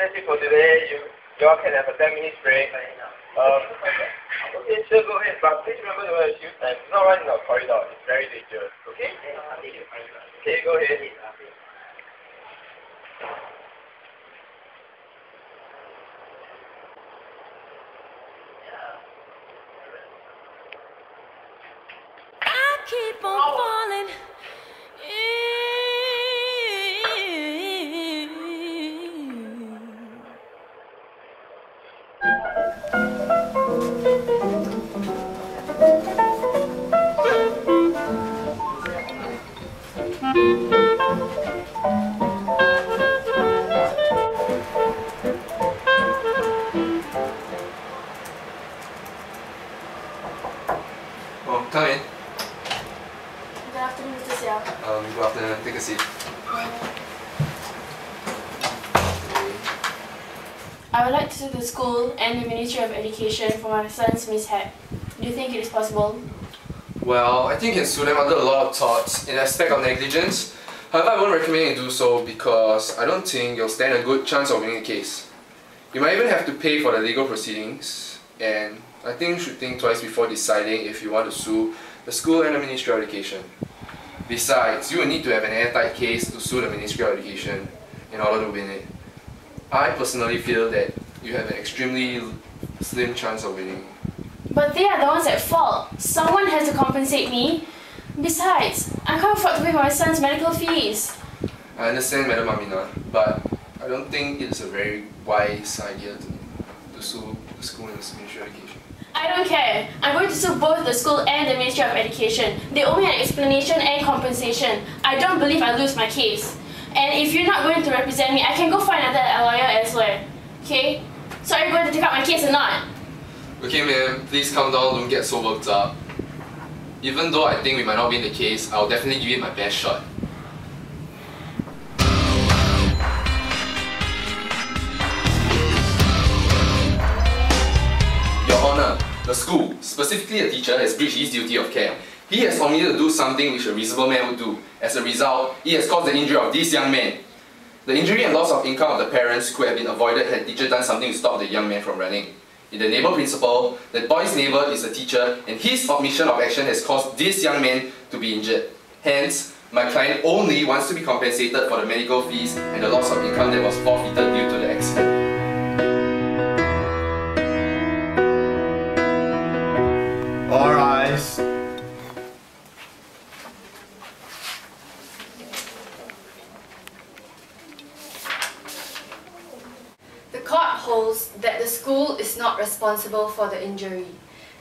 that's it for today. You all can have a 10-minute break. Okay, sure, go ahead. But please remember to wear your shoes and do not run in the corridor. It's very dangerous. Okay? Okay, go ahead. Keep on falling. Oh, come in. Good afternoon, Mr. Xiao. Good afternoon. Take a seat. I would like to sue the school and the Ministry of Education for my son's mishap. Do you think it is possible? Well, I think you can sue them under the law of torts in aspect of negligence. However, I won't recommend you do so because I don't think you'll stand a good chance of winning the case. You might even have to pay for the legal proceedings, and I think you should think twice before deciding if you want to sue the school and the Ministry of Education. Besides, you will need to have an airtight case to sue the Ministry of Education in order to win it. I personally feel that you have an extremely slim chance of winning. But they are the ones at fault. Someone has to compensate me. Besides, I can't afford to pay for my son's medical fees. I understand, Madam Amina, but I don't think it's a very wise idea to sue the school and the Ministry of Education. I don't care. I'm going to sue both the school and the Ministry of Education. They owe me an explanation and compensation. I don't believe I'll lose my case. And if you're not going to represent me, I can go find another lawyer elsewhere. Okay? So are you going to take up my case or not? Okay, ma'am, please calm down, don't get so worked up. Even though I think we might not win the case, I'll definitely give it my best shot. Your Honor, the school, specifically a teacher, has breached his duty of care. He has omitted to do something which a reasonable man would do. As a result, he has caused the injury of this young man. The injury and loss of income of the parents could have been avoided had the teacher done something to stop the young man from running. In the neighbour principle, the boy's neighbour is the teacher, and his omission of action has caused this young man to be injured. Hence, my client only wants to be compensated for the medical fees and the loss of income that was forfeited due to the accident. All rise. The court holds that the school is not responsible for the injury.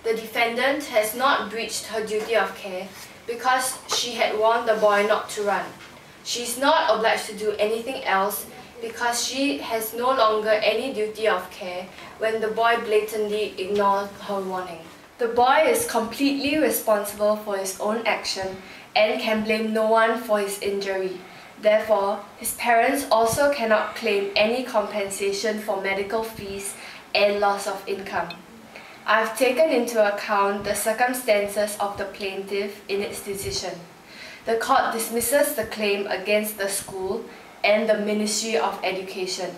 The defendant has not breached her duty of care because she had warned the boy not to run. She is not obliged to do anything else because she has no longer any duty of care when the boy blatantly ignored her warning. The boy is completely responsible for his own action and can blame no one for his injury. Therefore, his parents also cannot claim any compensation for medical fees and loss of income. I have taken into account the circumstances of the plaintiff in its decision. The court dismisses the claim against the school and the Ministry of Education.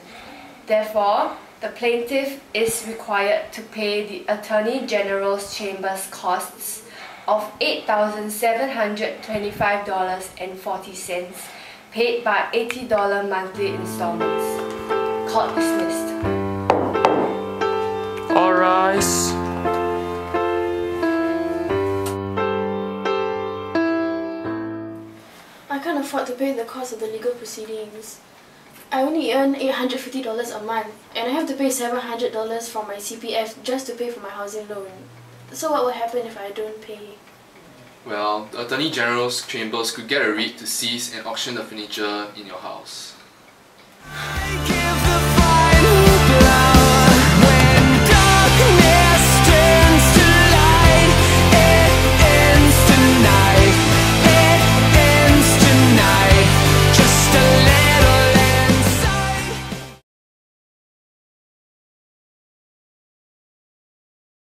Therefore, the plaintiff is required to pay the Attorney General's Chamber's costs of $8,725.40 paid by $80 monthly installments. Court dismissed. All rise. I can't afford to pay the cost of the legal proceedings. I only earn $850 a month, and I have to pay $700 from my CPF just to pay for my housing loan. So what will happen if I don't pay? Well, the Attorney General's chambers could get a writ to seize and auction the furniture in your house.